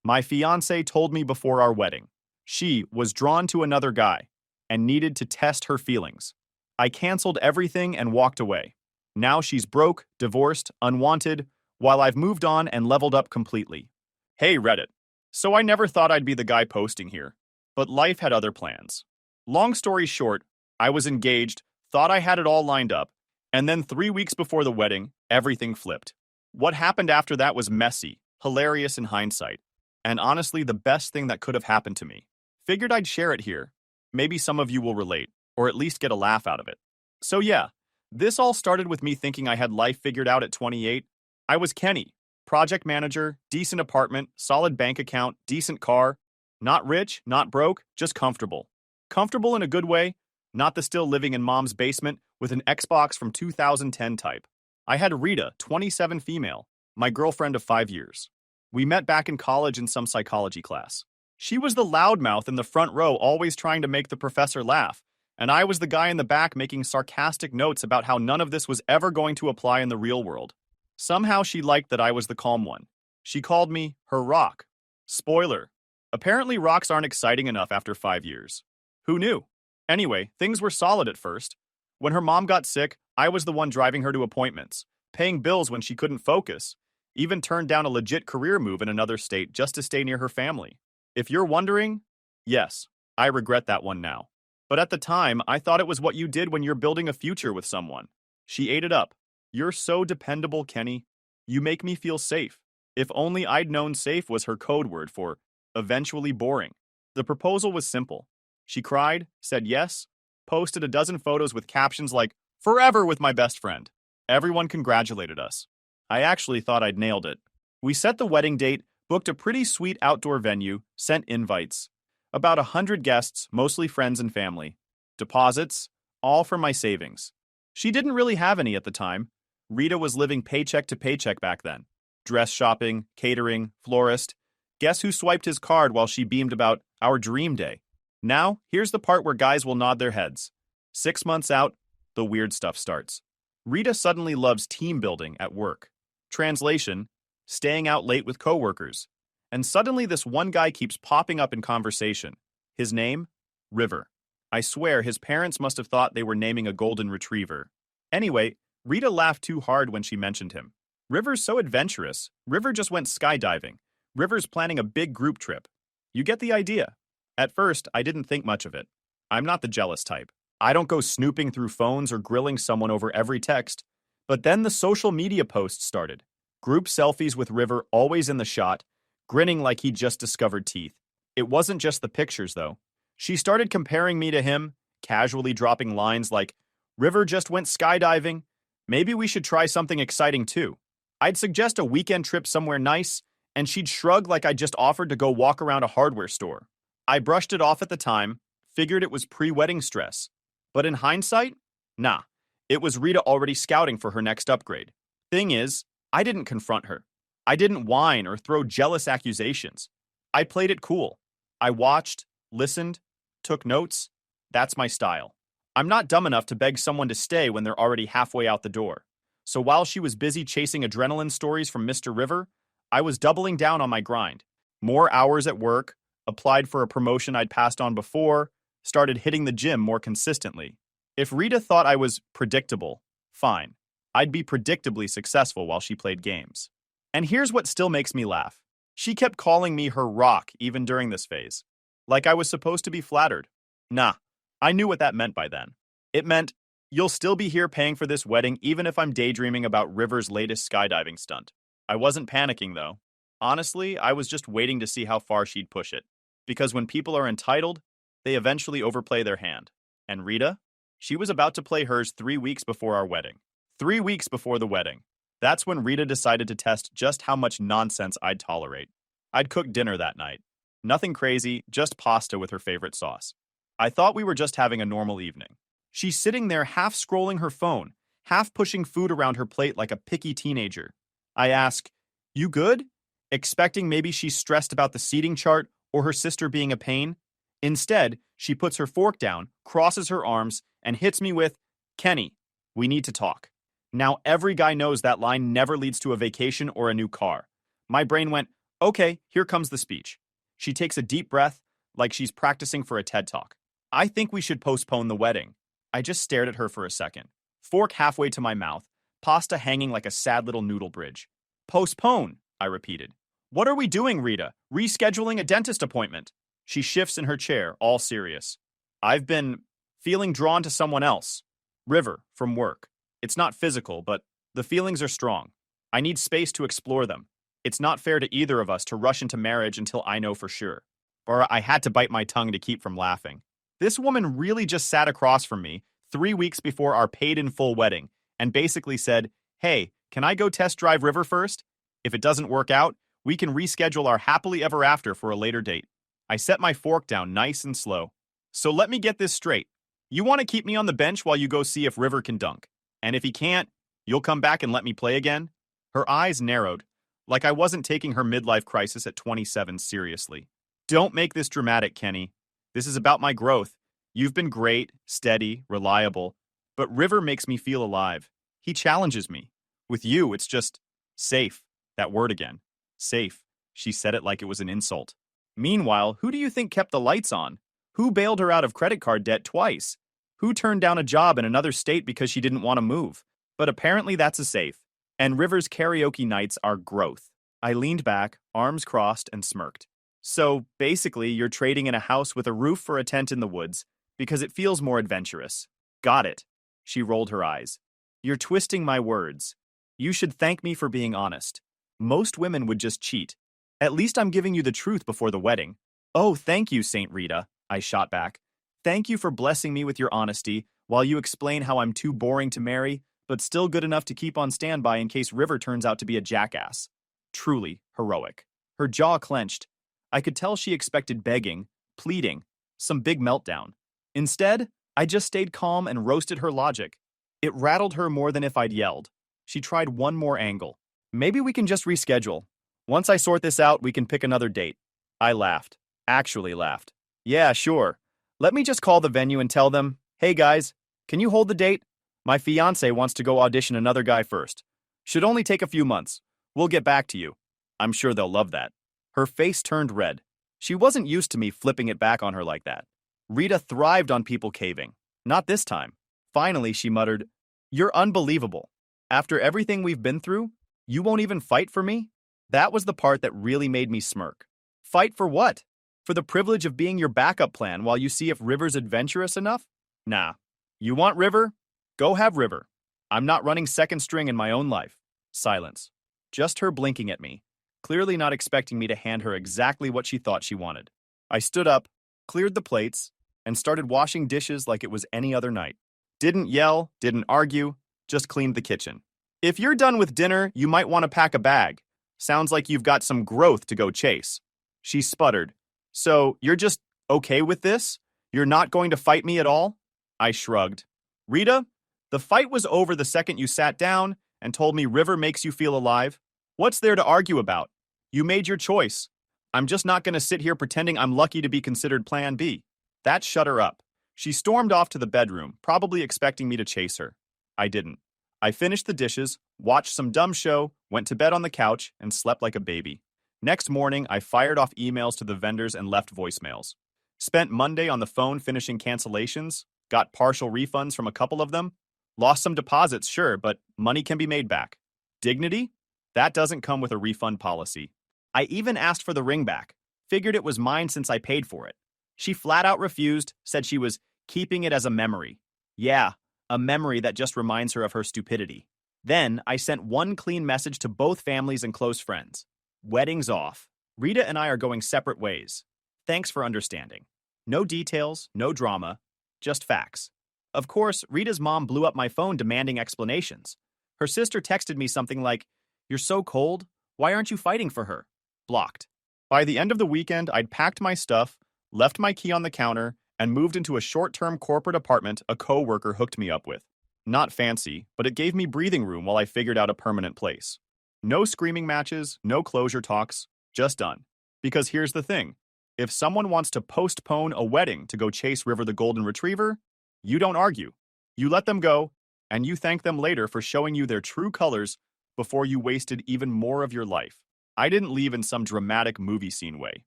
My fiancée told me before our wedding. She was drawn to another guy and needed to test her feelings. I canceled everything and walked away. Now she's broke, divorced, unwanted, while I've moved on and leveled up completely. Hey, Reddit. So I never thought I'd be the guy posting here, but life had other plans. Long story short, I was engaged, thought I had it all lined up, and then 3 weeks before the wedding, everything flipped. What happened after that was messy, hilarious in hindsight, and honestly the best thing that could have happened to me. Figured I'd share it here. Maybe some of you will relate, or at least get a laugh out of it. So yeah, this all started with me thinking I had life figured out at 28. I was Kenny, project manager, decent apartment, solid bank account, decent car. Not rich, not broke, just comfortable. Comfortable in a good way, not the still living in mom's basement with an Xbox from 2010 type. I had Rita, 27 female, my girlfriend of 5 years. We met back in college in some psychology class. She was the loudmouth in the front row always trying to make the professor laugh, and I was the guy in the back making sarcastic notes about how none of this was ever going to apply in the real world. Somehow she liked that I was the calm one. She called me her rock. Spoiler. Apparently rocks aren't exciting enough after 5 years. Who knew? Anyway, things were solid at first. When her mom got sick, I was the one driving her to appointments, paying bills when she couldn't focus, even turned down a legit career move in another state just to stay near her family. If you're wondering, yes, I regret that one now. But at the time, I thought it was what you did when you're building a future with someone. She ate it up. You're so dependable, Kenny. You make me feel safe. If only I'd known safe was her code word for eventually boring. The proposal was simple. She cried, said yes, posted a dozen photos with captions like, "Forever with my best friend." Everyone congratulated us. I actually thought I'd nailed it. We set the wedding date, booked a pretty sweet outdoor venue, sent invites. About 100 guests, mostly friends and family. Deposits, all from my savings. She didn't really have any at the time. Rita was living paycheck to paycheck back then. Dress shopping, catering, florist. Guess who swiped his card while she beamed about our dream day? Now, here's the part where guys will nod their heads. 6 months out, the weird stuff starts. Rita suddenly loves team building at work. Translation, staying out late with coworkers. And suddenly this one guy keeps popping up in conversation. His name? River. I swear his parents must have thought they were naming a golden retriever. Anyway, Rita laughed too hard when she mentioned him. River's so adventurous. River just went skydiving. River's planning a big group trip. You get the idea. At first, I didn't think much of it. I'm not the jealous type. I don't go snooping through phones or grilling someone over every text. But then the social media posts started. Group selfies with River always in the shot, grinning like he'd just discovered teeth. It wasn't just the pictures, though. She started comparing me to him, casually dropping lines like, "River just went skydiving. Maybe we should try something exciting too." I'd suggest a weekend trip somewhere nice, and she'd shrug like I'd just offered to go walk around a hardware store. I brushed it off at the time, figured it was pre-wedding stress. But in hindsight, nah, it was Rita already scouting for her next upgrade. Thing is, I didn't confront her. I didn't whine or throw jealous accusations. I played it cool. I watched, listened, took notes. That's my style. I'm not dumb enough to beg someone to stay when they're already halfway out the door. So while she was busy chasing adrenaline stories from Mr. River, I was doubling down on my grind. More hours at work, applied for a promotion I'd passed on before, started hitting the gym more consistently. If Rita thought I was predictable, fine. I'd be predictably successful while she played games. And here's what still makes me laugh. She kept calling me her rock even during this phase. Like I was supposed to be flattered. Nah, I knew what that meant by then. It meant, you'll still be here paying for this wedding even if I'm daydreaming about River's latest skydiving stunt. I wasn't panicking though. Honestly, I was just waiting to see how far she'd push it. Because when people are entitled, they eventually overplay their hand. And Rita? She was about to play hers 3 weeks before our wedding. 3 weeks before the wedding. That's when Rita decided to test just how much nonsense I'd tolerate. I'd cook dinner that night. Nothing crazy, just pasta with her favorite sauce. I thought we were just having a normal evening. She's sitting there half scrolling her phone, half pushing food around her plate like a picky teenager. I ask, "You good?" Expecting maybe she's stressed about the seating chart or her sister being a pain. Instead, she puts her fork down, crosses her arms, and hits me with, "Kenny, we need to talk." Now every guy knows that line never leads to a vacation or a new car. My brain went, Okay, here comes the speech. She takes a deep breath, like she's practicing for a TED Talk. I think we should postpone the wedding. I just stared at her for a second. Fork halfway to my mouth, pasta hanging like a sad little noodle bridge. Postpone, I repeated. What are we doing, Rita? Rescheduling a dentist appointment. She shifts in her chair, all serious. I've been feeling drawn to someone else. River, from work. It's not physical, but the feelings are strong. I need space to explore them. It's not fair to either of us to rush into marriage until I know for sure. Or I had to bite my tongue to keep from laughing. This woman really just sat across from me 3 weeks before our paid-in-full wedding and basically said, hey, can I go test drive River first? If it doesn't work out, we can reschedule our happily ever after for a later date. I set my fork down nice and slow. So let me get this straight. You want to keep me on the bench while you go see if River can dunk. And if he can't, you'll come back and let me play again? Her eyes narrowed, like I wasn't taking her midlife crisis at 27 seriously. Don't make this dramatic, Kenny. This is about my growth. You've been great, steady, reliable, but River makes me feel alive. He challenges me. With you, it's just safe. That word again. Safe. She said it like it was an insult. Meanwhile, who do you think kept the lights on? Who bailed her out of credit card debt twice? Who turned down a job in another state because she didn't want to move? But apparently that's a safe. And River's karaoke nights are growth. I leaned back, arms crossed, and smirked. So, basically, you're trading in a house with a roof for a tent in the woods because it feels more adventurous. Got it. She rolled her eyes. You're twisting my words. You should thank me for being honest. Most women would just cheat. At least I'm giving you the truth before the wedding. Oh, thank you, Saint Rita, I shot back. Thank you for blessing me with your honesty while you explain how I'm too boring to marry, but still good enough to keep on standby in case River turns out to be a jackass. Truly heroic. Her jaw clenched. I could tell she expected begging, pleading, some big meltdown. Instead, I just stayed calm and roasted her logic. It rattled her more than if I'd yelled. She tried one more angle. Maybe we can just reschedule. Once I sort this out, we can pick another date. I laughed. Actually laughed. Yeah, sure. Let me just call the venue and tell them, hey guys, can you hold the date? My fiancé wants to go audition another guy first. Should only take a few months. We'll get back to you. I'm sure they'll love that. Her face turned red. She wasn't used to me flipping it back on her like that. Rita thrived on people caving. Not this time. Finally, she muttered, you're unbelievable. After everything we've been through, you won't even fight for me? That was the part that really made me smirk. Fight for what? For the privilege of being your backup plan while you see if River's adventurous enough? Nah. You want River? Go have River. I'm not running second string in my own life. Silence. Just her blinking at me, clearly not expecting me to hand her exactly what she thought she wanted. I stood up, cleared the plates, and started washing dishes like it was any other night. Didn't yell, didn't argue, just cleaned the kitchen. If you're done with dinner, you might want to pack a bag. Sounds like you've got some growth to go chase. She sputtered. So, you're just okay with this? You're not going to fight me at all? I shrugged. Rita, the fight was over the second you sat down and told me River makes you feel alive. What's there to argue about? You made your choice. I'm just not going to sit here pretending I'm lucky to be considered Plan B. That shut her up. She stormed off to the bedroom, probably expecting me to chase her. I didn't. I finished the dishes, watched some dumb show, went to bed on the couch, and slept like a baby. Next morning, I fired off emails to the vendors and left voicemails. Spent Monday on the phone finishing cancellations, got partial refunds from a couple of them, lost some deposits, sure, but money can be made back. Dignity? That doesn't come with a refund policy. I even asked for the ring back, figured it was mine since I paid for it. She flat out refused, said she was keeping it as a memory. Yeah, a memory that just reminds her of her stupidity. Then I sent one clean message to both families and close friends. Wedding's off. Rita and I are going separate ways. Thanks for understanding. No details, no drama, just facts. Of course, Rita's mom blew up my phone demanding explanations. Her sister texted me something like, "You're so cold, why aren't you fighting for her?" Blocked. By the end of the weekend, I'd packed my stuff, left my key on the counter, and moved into a short-term corporate apartment a co-worker hooked me up with. Not fancy, but it gave me breathing room while I figured out a permanent place. No screaming matches, no closure talks, just done. Because here's the thing. If someone wants to postpone a wedding to go chase River the Golden Retriever, you don't argue. You let them go, and you thank them later for showing you their true colors before you wasted even more of your life. I didn't leave in some dramatic movie scene way.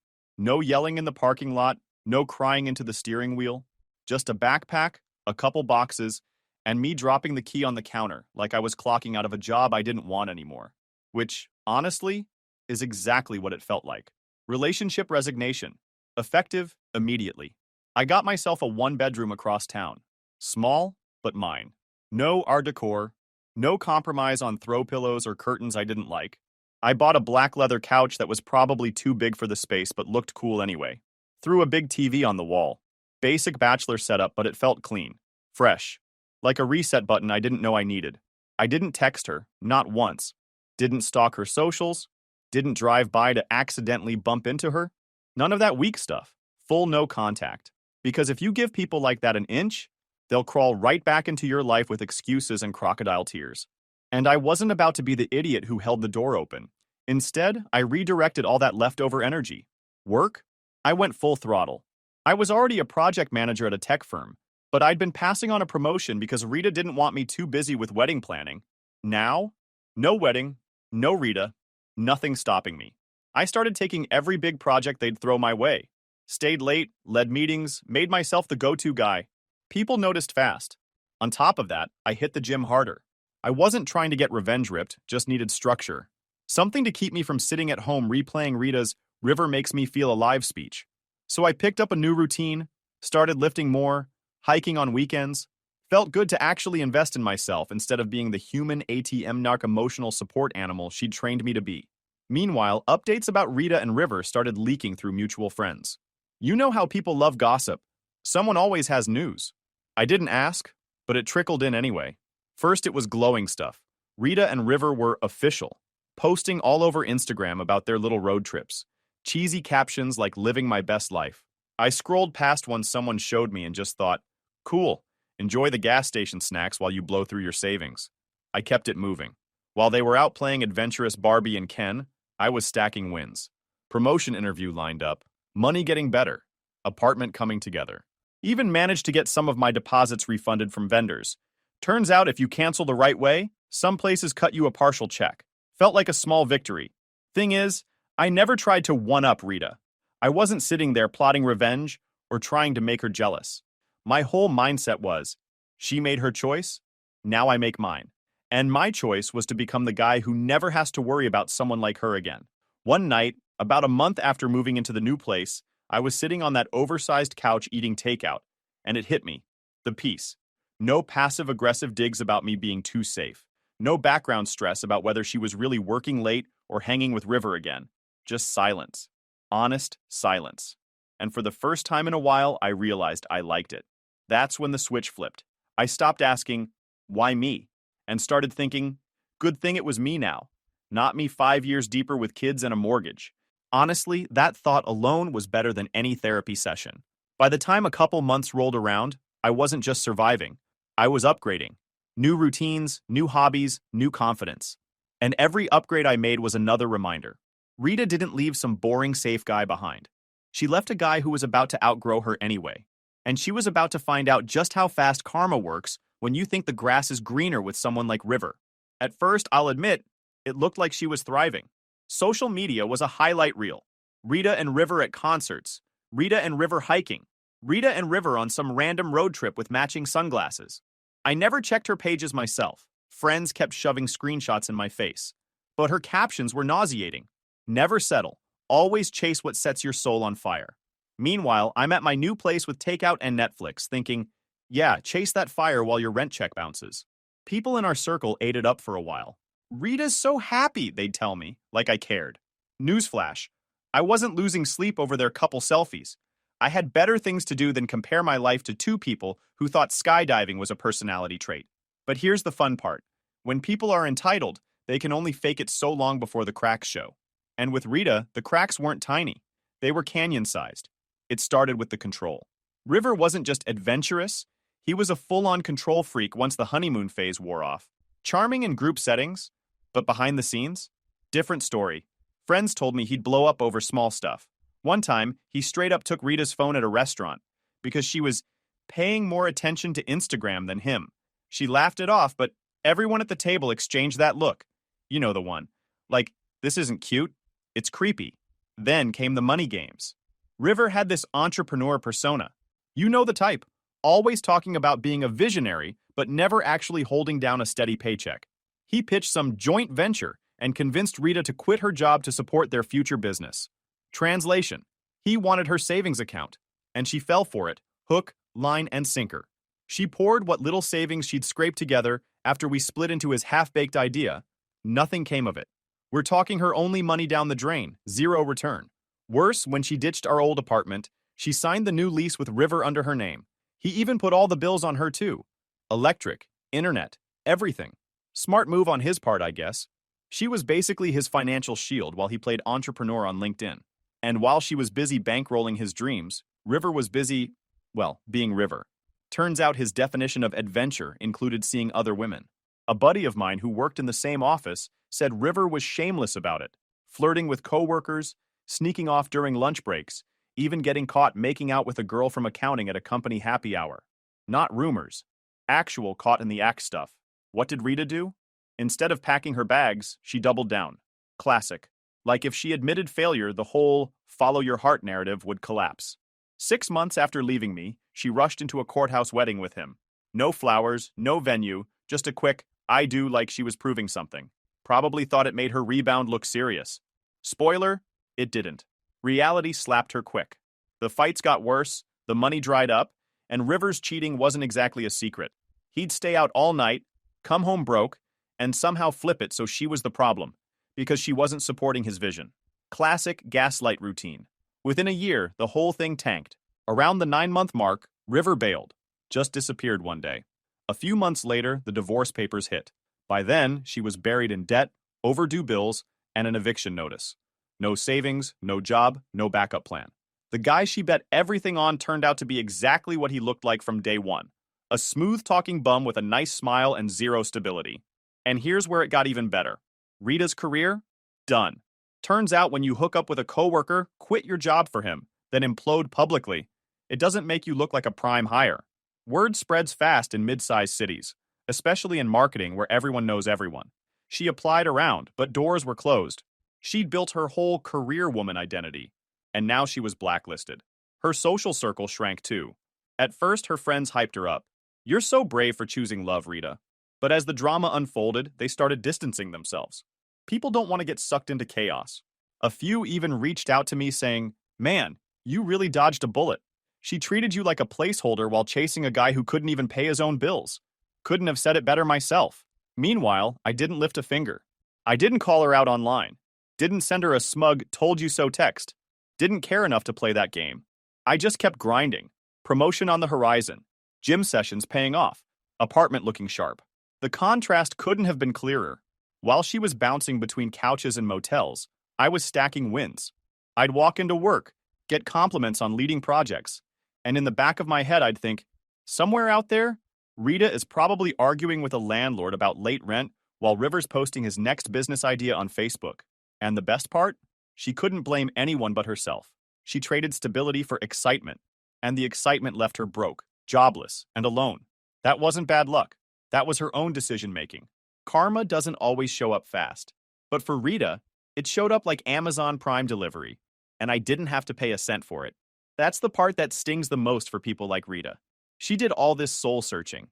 No yelling in the parking lot, no crying into the steering wheel, just a backpack, a couple boxes, and me dropping the key on the counter like I was clocking out of a job I didn't want anymore. Which, honestly, is exactly what it felt like. Relationship resignation. Effective immediately. I got myself a one-bedroom across town. Small, but mine. No art decor, no compromise on throw pillows or curtains I didn't like. I bought a black leather couch that was probably too big for the space but looked cool anyway. Threw a big TV on the wall. Basic bachelor setup, but it felt clean. Fresh. Like a reset button I didn't know I needed. I didn't text her, not once. Didn't stalk her socials. Didn't drive by to accidentally bump into her. None of that weak stuff. Full no contact. Because if you give people like that an inch, they'll crawl right back into your life with excuses and crocodile tears. And I wasn't about to be the idiot who held the door open. Instead, I redirected all that leftover energy. Work? I went full throttle. I was already a project manager at a tech firm, but I'd been passing on a promotion because Rita didn't want me too busy with wedding planning. Now, no wedding, no Rita, nothing stopping me. I started taking every big project they'd throw my way. Stayed late, led meetings, made myself the go-to guy. People noticed fast. On top of that, I hit the gym harder. I wasn't trying to get revenge ripped, just needed structure. Something to keep me from sitting at home replaying Rita's "River makes me feel alive" speech. So I picked up a new routine, started lifting more, hiking on weekends. Felt good to actually invest in myself instead of being the human ATM narc emotional support animal she'd trained me to be. Meanwhile, updates about Rita and River started leaking through mutual friends. You know how people love gossip. Someone always has news. I didn't ask, but it trickled in anyway. First, it was glowing stuff. Rita and River were official, posting all over Instagram about their little road trips. Cheesy captions like "living my best life." I scrolled past one someone showed me and just thought, cool, enjoy the gas station snacks while you blow through your savings. I kept it moving. While they were out playing adventurous Barbie and Ken, I was stacking wins. Promotion interview lined up, money getting better, apartment coming together. Even managed to get some of my deposits refunded from vendors. Turns out if you cancel the right way, some places cut you a partial check. Felt like a small victory. Thing is, I never tried to one-up Rita. I wasn't sitting there plotting revenge or trying to make her jealous. My whole mindset was, she made her choice, now I make mine. And my choice was to become the guy who never has to worry about someone like her again. One night, about a month after moving into the new place, I was sitting on that oversized couch eating takeout, and it hit me. The peace. No passive-aggressive digs about me being too safe. No background stress about whether she was really working late or hanging with River again. Just silence. Honest silence. And for the first time in a while, I realized I liked it. That's when the switch flipped. I stopped asking, why me? And started thinking, good thing it was me now. Not me 5 years deeper with kids and a mortgage. Honestly, that thought alone was better than any therapy session. By the time a couple months rolled around, I wasn't just surviving. I was upgrading. New routines, new hobbies, new confidence. And every upgrade I made was another reminder. Rita didn't leave some boring safe guy behind. She left a guy who was about to outgrow her anyway. And she was about to find out just how fast karma works when you think the grass is greener with someone like River. At first, I'll admit, it looked like she was thriving. Social media was a highlight reel. Rita and River at concerts. Rita and River hiking. Rita and River on some random road trip with matching sunglasses. I never checked her pages myself. Friends kept shoving screenshots in my face. But her captions were nauseating. Never settle. Always chase what sets your soul on fire. Meanwhile, I'm at my new place with takeout and Netflix, thinking, yeah, chase that fire while your rent check bounces. People in our circle ate it up for a while. Rita's so happy, they'd tell me, like I cared. Newsflash, I wasn't losing sleep over their couple selfies. I had better things to do than compare my life to two people who thought skydiving was a personality trait. But here's the fun part. When people are entitled, they can only fake it so long before the cracks show. And with Rita, the cracks weren't tiny. They were canyon-sized. It started with the control. River wasn't just adventurous. He was a full-on control freak once the honeymoon phase wore off. Charming in group settings, but behind the scenes? Different story. Friends told me he'd blow up over small stuff. One time, he straight up took Rita's phone at a restaurant because she was paying more attention to Instagram than him. She laughed it off, but everyone at the table exchanged that look. You know the one. Like, this isn't cute. It's creepy. Then came the money games. River had this entrepreneur persona. You know the type, always talking about being a visionary, but never actually holding down a steady paycheck. He pitched some joint venture and convinced Rita to quit her job to support their future business. Translation: he wanted her savings account, and she fell for it, hook, line, and sinker. She poured what little savings she'd scraped together after we split into his half-baked idea. Nothing came of it. We're talking her only money down the drain, zero return. Worse, when she ditched our old apartment, she signed the new lease with River under her name. He even put all the bills on her too. Electric, internet, everything. Smart move on his part, I guess. She was basically his financial shield while he played entrepreneur on LinkedIn. And while she was busy bankrolling his dreams, River was busy, well, being River. Turns out his definition of adventure included seeing other women. A buddy of mine who worked in the same office said River was shameless about it, flirting with coworkers, sneaking off during lunch breaks, even getting caught making out with a girl from accounting at a company happy hour. Not rumors. Actual caught in the act stuff. What did Rita do? Instead of packing her bags, she doubled down. Classic. Like if she admitted failure, the whole follow your heart narrative would collapse. 6 months after leaving me, she rushed into a courthouse wedding with him. No flowers, no venue, just a quick, I do, like she was proving something. Probably thought it made her rebound look serious. Spoiler, it didn't. Reality slapped her quick. The fights got worse, the money dried up, and River's cheating wasn't exactly a secret. He'd stay out all night, come home broke, and somehow flip it so she was the problem, because she wasn't supporting his vision. Classic gaslight routine. Within a year, the whole thing tanked. Around the 9-month mark, River bailed. Just disappeared one day. A few months later, the divorce papers hit. By then, she was buried in debt, overdue bills, and an eviction notice. No savings, no job, no backup plan. The guy she bet everything on turned out to be exactly what he looked like from day one. A smooth-talking bum with a nice smile and zero stability. And here's where it got even better. Rita's career? Done. Turns out when you hook up with a coworker, quit your job for him, then implode publicly, it doesn't make you look like a prime hire. Word spreads fast in mid-sized cities, especially in marketing where everyone knows everyone. She applied around, but doors were closed. She'd built her whole career woman identity, and now she was blacklisted. Her social circle shrank too. At first, her friends hyped her up. You're so brave for choosing love, Rita. But as the drama unfolded, they started distancing themselves. People don't want to get sucked into chaos. A few even reached out to me saying, man, you really dodged a bullet. She treated you like a placeholder while chasing a guy who couldn't even pay his own bills. Couldn't have said it better myself. Meanwhile, I didn't lift a finger. I didn't call her out online. Didn't send her a smug told you so text. Didn't care enough to play that game. I just kept grinding. Promotion on the horizon. Gym sessions paying off. Apartment looking sharp. The contrast couldn't have been clearer. While she was bouncing between couches and motels, I was stacking wins. I'd walk into work, get compliments on leading projects, and in the back of my head I'd think, somewhere out there, Rita is probably arguing with a landlord about late rent while River's posting his next business idea on Facebook. And the best part? She couldn't blame anyone but herself. She traded stability for excitement, and the excitement left her broke, jobless, and alone. That wasn't bad luck. That was her own decision-making. Karma doesn't always show up fast. But for Rita, it showed up like Amazon Prime delivery, and I didn't have to pay a cent for it. That's the part that stings the most for people like Rita. She did all this soul-searching,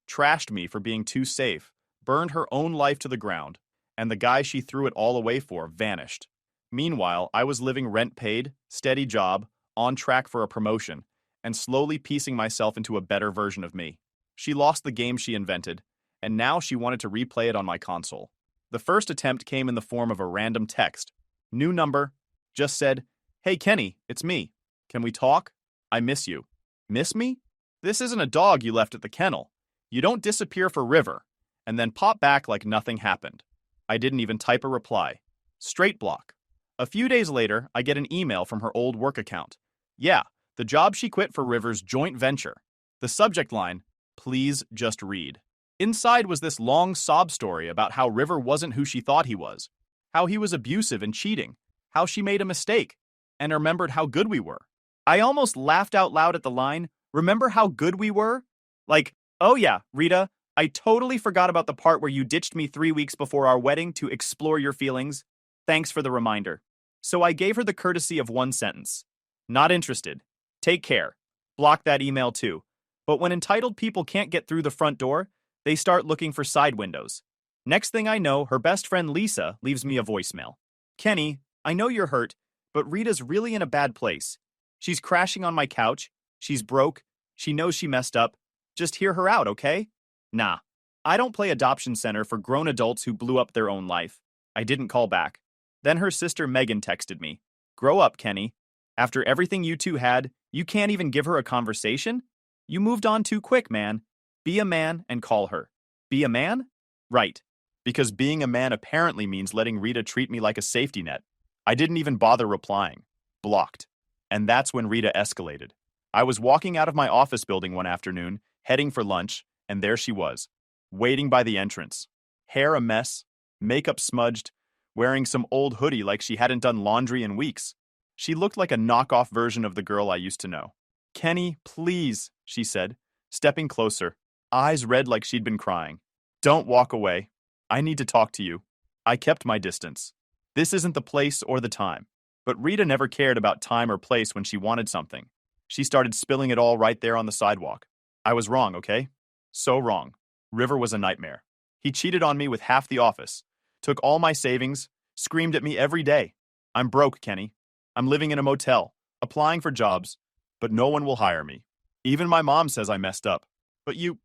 trashed me for being too safe, burned her own life to the ground, and the guy she threw it all away for vanished. Meanwhile, I was living rent-paid, steady job, on track for a promotion, and slowly piecing myself into a better version of me. She lost the game she invented, and now she wanted to replay it on my console. The first attempt came in the form of a random text. New number. Just said, hey Kenny, it's me. Can we talk? I miss you. Miss me? This isn't a dog you left at the kennel. You don't disappear for River, and then pop back like nothing happened. I didn't even type a reply. Straight block. A few days later, I get an email from her old work account. Yeah, the job she quit for River's joint venture. The subject line, please just read. Inside was this long sob story about how River wasn't who she thought he was, how he was abusive and cheating, how she made a mistake, and remembered how good we were. I almost laughed out loud at the line, remember how good we were? Like, oh yeah, Rita, I totally forgot about the part where you ditched me 3 weeks before our wedding to explore your feelings. Thanks for the reminder. So I gave her the courtesy of one sentence. Not interested. Take care. Block that email too. But when entitled people can't get through the front door, they start looking for side windows. Next thing I know, her best friend Lisa leaves me a voicemail. Kenny, I know you're hurt, but Rita's really in a bad place. She's crashing on my couch. She's broke. She knows she messed up. Just hear her out, okay? Nah. I don't play adoption center for grown adults who blew up their own life. I didn't call back. Then her sister Megan texted me. Grow up, Kenny. After everything you two had, you can't even give her a conversation? You moved on too quick, man. Be a man and call her. Be a man? Right. Because being a man apparently means letting Rita treat me like a safety net. I didn't even bother replying. Blocked. And that's when Rita escalated. I was walking out of my office building one afternoon, heading for lunch, and there she was, waiting by the entrance. Hair a mess, makeup smudged, wearing some old hoodie like she hadn't done laundry in weeks. She looked like a knockoff version of the girl I used to know. Kenny, please, she said, stepping closer, eyes red like she'd been crying. Don't walk away. I need to talk to you. I kept my distance. This isn't the place or the time. But Rita never cared about time or place when she wanted something. She started spilling it all right there on the sidewalk. I was wrong, okay? So wrong. River was a nightmare. He cheated on me with half the office, took all my savings, screamed at me every day. I'm broke, Kenny. I'm living in a motel, applying for jobs, but no one will hire me. Even my mom says I messed up. But you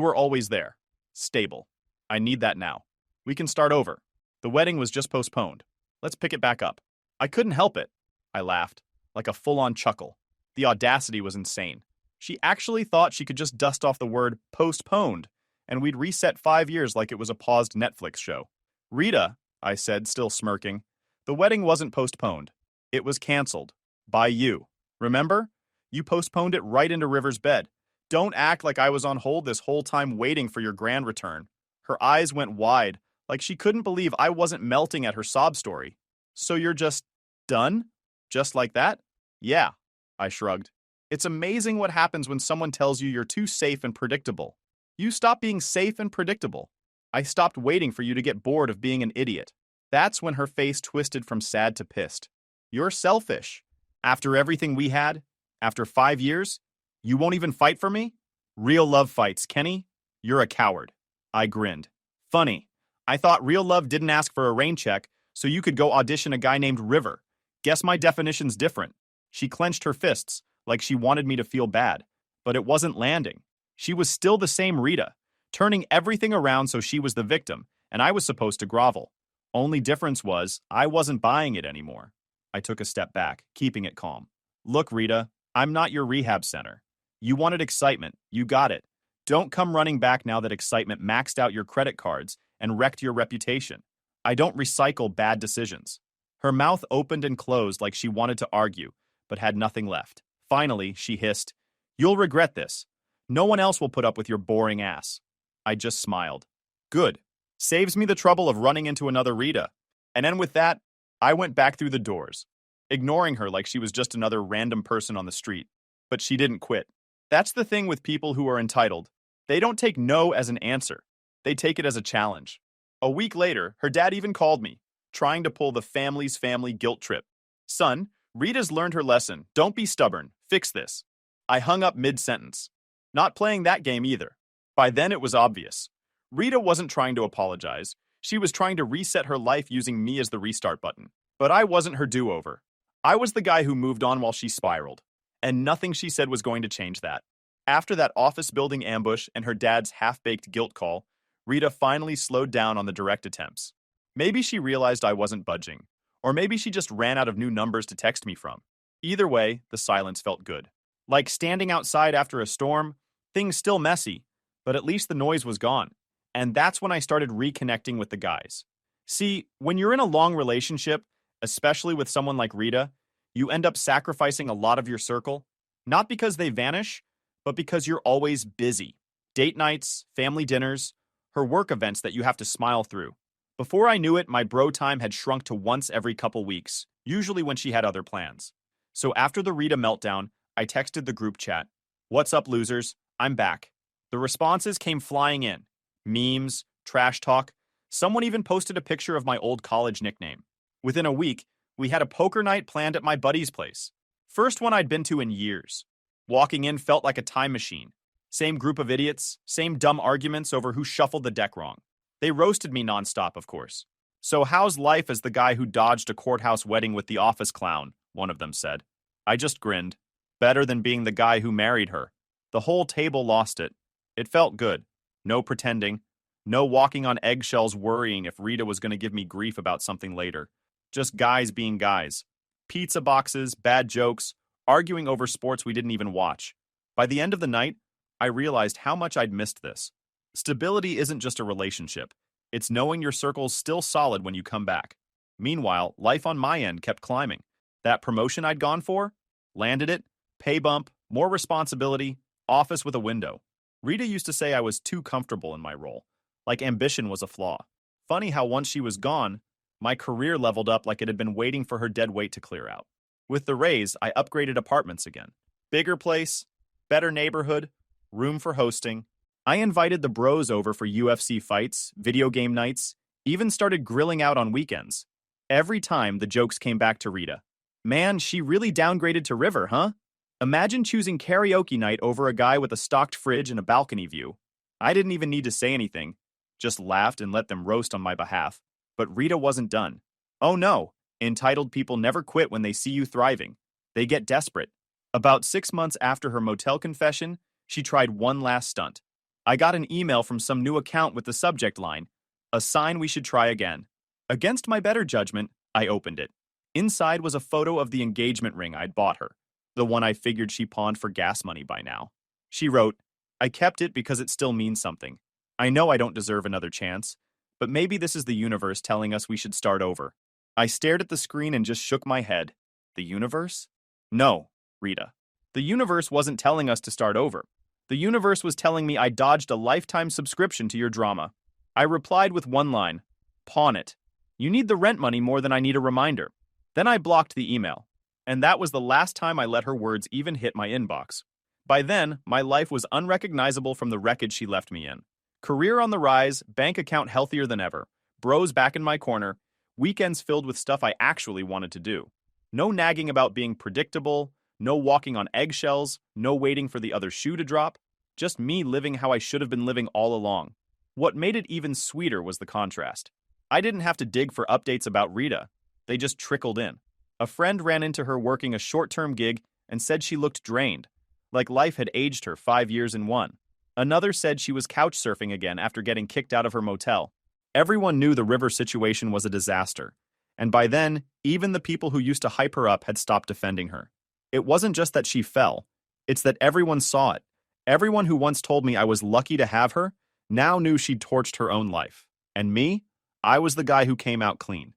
were always there. Stable. I need that now. We can start over. The wedding was just postponed. Let's pick it back up. I couldn't help it. I laughed, like a full-on chuckle. The audacity was insane. She actually thought she could just dust off the word postponed, and we'd reset 5 years like it was a paused Netflix show. Rita, I said, still smirking, the wedding wasn't postponed. It was canceled. By you. Remember? You postponed it right into River's bed. Don't act like I was on hold this whole time waiting for your grand return. Her eyes went wide, like she couldn't believe I wasn't melting at her sob story. So you're just done? Just like that? Yeah, I shrugged. It's amazing what happens when someone tells you you're too safe and predictable. You stop being safe and predictable. I stopped waiting for you to get bored of being an idiot. That's when her face twisted from sad to pissed. You're selfish. After everything we had, after 5 years, you won't even fight for me? Real love fights, Kenny. You're a coward. I grinned. Funny. I thought real love didn't ask for a rain check, so you could go audition a guy named River. Guess my definition's different. She clenched her fists, like she wanted me to feel bad. But it wasn't landing. She was still the same Rita, turning everything around so she was the victim, and I was supposed to grovel. Only difference was, I wasn't buying it anymore. I took a step back, keeping it calm. Look, Rita, I'm not your rehab center. You wanted excitement. You got it. Don't come running back now that excitement maxed out your credit cards and wrecked your reputation. I don't recycle bad decisions. Her mouth opened and closed like she wanted to argue, but had nothing left. Finally, she hissed, You'll regret this. No one else will put up with your boring ass. I just smiled. Good. Saves me the trouble of running into another Rita. And then with that, I went back through the doors, ignoring her like she was just another random person on the street. But she didn't quit. That's the thing with people who are entitled. They don't take no as an answer. They take it as a challenge. A week later, her dad even called me, trying to pull the family's family guilt trip. Son, Rita's learned her lesson. Don't be stubborn. Fix this. I hung up mid-sentence. Not playing that game either. By then it was obvious. Rita wasn't trying to apologize. She was trying to reset her life using me as the restart button. But I wasn't her do-over. I was the guy who moved on while she spiraled. And nothing she said was going to change that. After that office building ambush and her dad's half-baked guilt call, Rita finally slowed down on the direct attempts. Maybe she realized I wasn't budging. Or maybe she just ran out of new numbers to text me from. Either way, the silence felt good. Like standing outside after a storm, things still messy, but at least the noise was gone. And that's when I started reconnecting with the guys. See, when you're in a long relationship, especially with someone like Rita, you end up sacrificing a lot of your circle, not because they vanish, but because you're always busy. Date nights, family dinners, her work events that you have to smile through. Before I knew it, my bro time had shrunk to once every couple weeks, usually when she had other plans. So after the Rita meltdown, I texted the group chat. What's up, losers? I'm back. The responses came flying in. Memes, trash talk. Someone even posted a picture of my old college nickname. Within a week, We had a poker night planned at my buddy's place. First one I'd been to in years. Walking in felt like a time machine. Same group of idiots, same dumb arguments over who shuffled the deck wrong. They roasted me nonstop, of course. "So how's life as the guy who dodged a courthouse wedding with the office clown?" one of them said. I just grinned. Better than being the guy who married her. The whole table lost it. It felt good. No pretending. No walking on eggshells worrying if Rita was going to give me grief about something later. Just guys being guys. Pizza boxes, bad jokes, arguing over sports we didn't even watch. By the end of the night, I realized how much I'd missed this. Stability isn't just a relationship. It's knowing your circle's still solid when you come back. Meanwhile, life on my end kept climbing. That promotion I'd gone for? Landed it. Pay bump, more responsibility, office with a window. Rita used to say I was too comfortable in my role, like ambition was a flaw. Funny how once she was gone, my career leveled up like it had been waiting for her dead weight to clear out. With the raise, I upgraded apartments again. Bigger place, better neighborhood, room for hosting. I invited the bros over for UFC fights, video game nights, even started grilling out on weekends. Every time the jokes came back to Rita. "Man, she really downgraded to River, huh? Imagine choosing karaoke night over a guy with a stocked fridge and a balcony view." I didn't even need to say anything, just laughed and let them roast on my behalf. But Rita wasn't done. Oh no, entitled people never quit when they see you thriving. They get desperate. About 6 months after her motel confession, she tried one last stunt. I got an email from some new account with the subject line, "A sign we should try again." Against my better judgment, I opened it. Inside was a photo of the engagement ring I'd bought her, the one I figured she pawned for gas money by now. She wrote, "I kept it because it still means something. I know I don't deserve another chance, but maybe this is the universe telling us we should start over." I stared at the screen and just shook my head. The universe? No, Rita. The universe wasn't telling us to start over. The universe was telling me I dodged a lifetime subscription to your drama. I replied with one line, "Pawn it. You need the rent money more than I need a reminder." Then I blocked the email. And that was the last time I let her words even hit my inbox. By then, my life was unrecognizable from the wreckage she left me in. Career on the rise, bank account healthier than ever, bros back in my corner, weekends filled with stuff I actually wanted to do. No nagging about being predictable, no walking on eggshells, no waiting for the other shoe to drop. Just me living how I should have been living all along. What made it even sweeter was the contrast. I didn't have to dig for updates about Rita. They just trickled in. A friend ran into her working a short-term gig and said she looked drained, like life had aged her 5 years in one. Another said she was couch surfing again after getting kicked out of her motel. Everyone knew the River situation was a disaster, and by then, even the people who used to hype her up had stopped defending her. It wasn't just that she fell, it's that everyone saw it. Everyone who once told me I was lucky to have her now knew she'd torched her own life. And me? I was the guy who came out clean.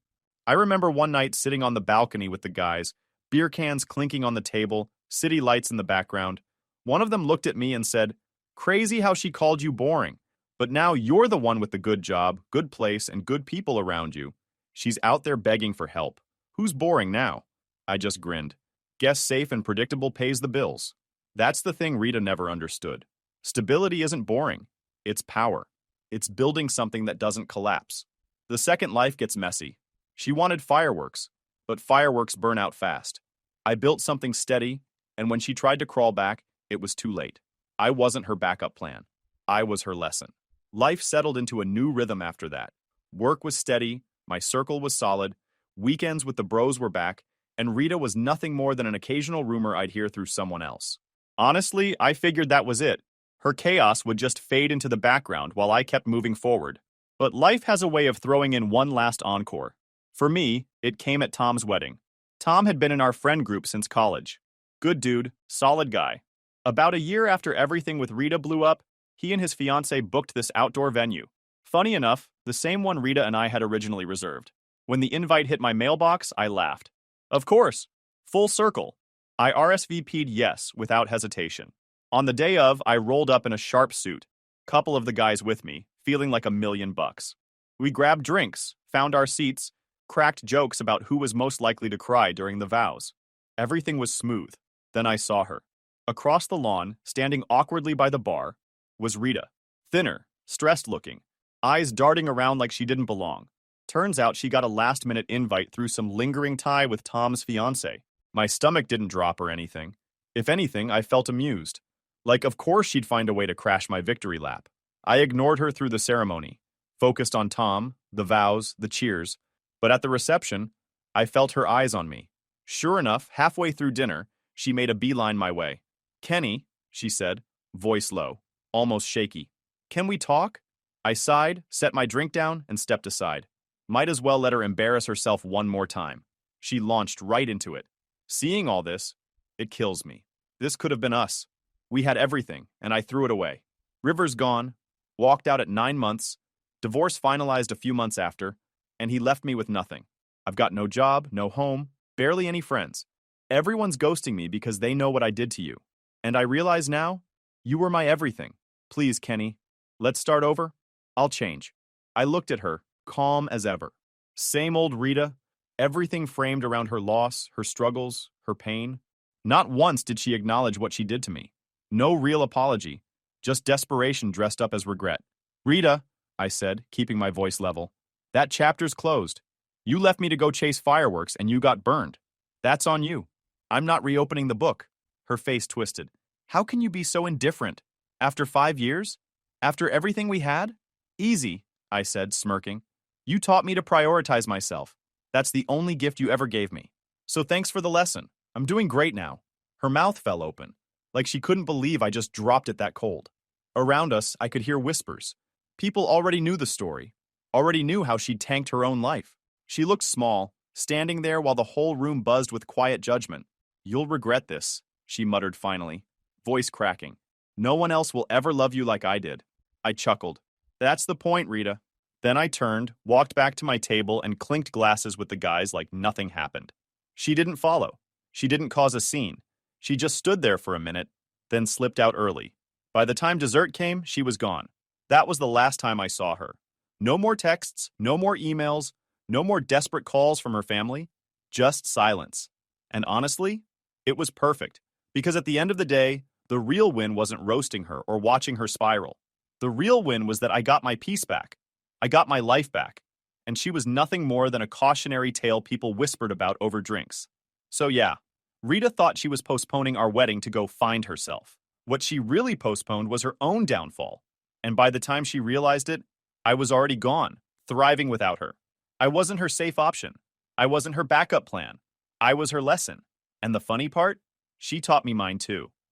I remember one night sitting on the balcony with the guys, beer cans clinking on the table, city lights in the background. One of them looked at me and said, "Crazy how she called you boring. But now you're the one with the good job, good place, and good people around you. She's out there begging for help. Who's boring now?" I just grinned. Guess safe and predictable pays the bills. That's the thing Rita never understood. Stability isn't boring. It's power. It's building something that doesn't collapse. The second life gets messy. She wanted fireworks, but fireworks burn out fast. I built something steady, and when she tried to crawl back, it was too late. I wasn't her backup plan. I was her lesson. Life settled into a new rhythm after that. Work was steady, my circle was solid, weekends with the bros were back, and Rita was nothing more than an occasional rumor I'd hear through someone else. Honestly, I figured that was it. Her chaos would just fade into the background while I kept moving forward. But life has a way of throwing in one last encore. For me, it came at Tom's wedding. Tom had been in our friend group since college. Good dude, solid guy. About a year after everything with Rita blew up, he and his fiancée booked this outdoor venue. Funny enough, the same one Rita and I had originally reserved. When the invite hit my mailbox, I laughed. Of course, full circle. I RSVP'd yes without hesitation. On the day of, I rolled up in a sharp suit, couple of the guys with me, feeling like $1,000,000. We grabbed drinks, found our seats, cracked jokes about who was most likely to cry during the vows. Everything was smooth. Then I saw her. Across the lawn, standing awkwardly by the bar, was Rita. Thinner, stressed looking, eyes darting around like she didn't belong. Turns out she got a last-minute invite through some lingering tie with Tom's fiancée. My stomach didn't drop or anything. If anything, I felt amused. Like, of course she'd find a way to crash my victory lap. I ignored her through the ceremony, focused on Tom, the vows, the cheers. But at the reception, I felt her eyes on me. Sure enough, halfway through dinner, she made a beeline my way. "Kenny," she said, voice low, almost shaky. "Can we talk?" I sighed, set my drink down, and stepped aside. Might as well let her embarrass herself one more time. She launched right into it. Seeing all this, it kills me. This could have been us. We had everything, and I threw it away. River's gone, walked out at 9 months, divorce finalized a few months after, and he left me with nothing. I've got no job, no home, barely any friends. Everyone's ghosting me because they know what I did to you. And I realize now, you were my everything. Please, Kenny, let's start over. I'll change. I looked at her, calm as ever. Same old Rita, everything framed around her loss, her struggles, her pain. Not once did she acknowledge what she did to me. No real apology, just desperation dressed up as regret. "Rita," I said, keeping my voice level, "that chapter's closed. You left me to go chase fireworks and you got burned. That's on you. I'm not reopening the book." Her face twisted. "How can you be so indifferent? After 5 years? After everything we had?" "Easy," I said, smirking. "You taught me to prioritize myself. That's the only gift you ever gave me. So thanks for the lesson. I'm doing great now." Her mouth fell open, like she couldn't believe I just dropped it that cold. Around us, I could hear whispers. People already knew the story, already knew how she'd tanked her own life. She looked small, standing there while the whole room buzzed with quiet judgment. "You'll regret this," she muttered finally, voice cracking. "No one else will ever love you like I did." I chuckled. "That's the point, Rita." Then I turned, walked back to my table, and clinked glasses with the guys like nothing happened. She didn't follow. She didn't cause a scene. She just stood there for a minute, then slipped out early. By the time dessert came, she was gone. That was the last time I saw her. No more texts, no more emails, no more desperate calls from her family, just silence. And honestly, it was perfect, because at the end of the day, the real win wasn't roasting her or watching her spiral. The real win was that I got my peace back. I got my life back. And she was nothing more than a cautionary tale people whispered about over drinks. So yeah, Rita thought she was postponing our wedding to go find herself. What she really postponed was her own downfall. And by the time she realized it, I was already gone, thriving without her. I wasn't her safe option. I wasn't her backup plan. I was her lesson. And the funny part? She taught me mine too.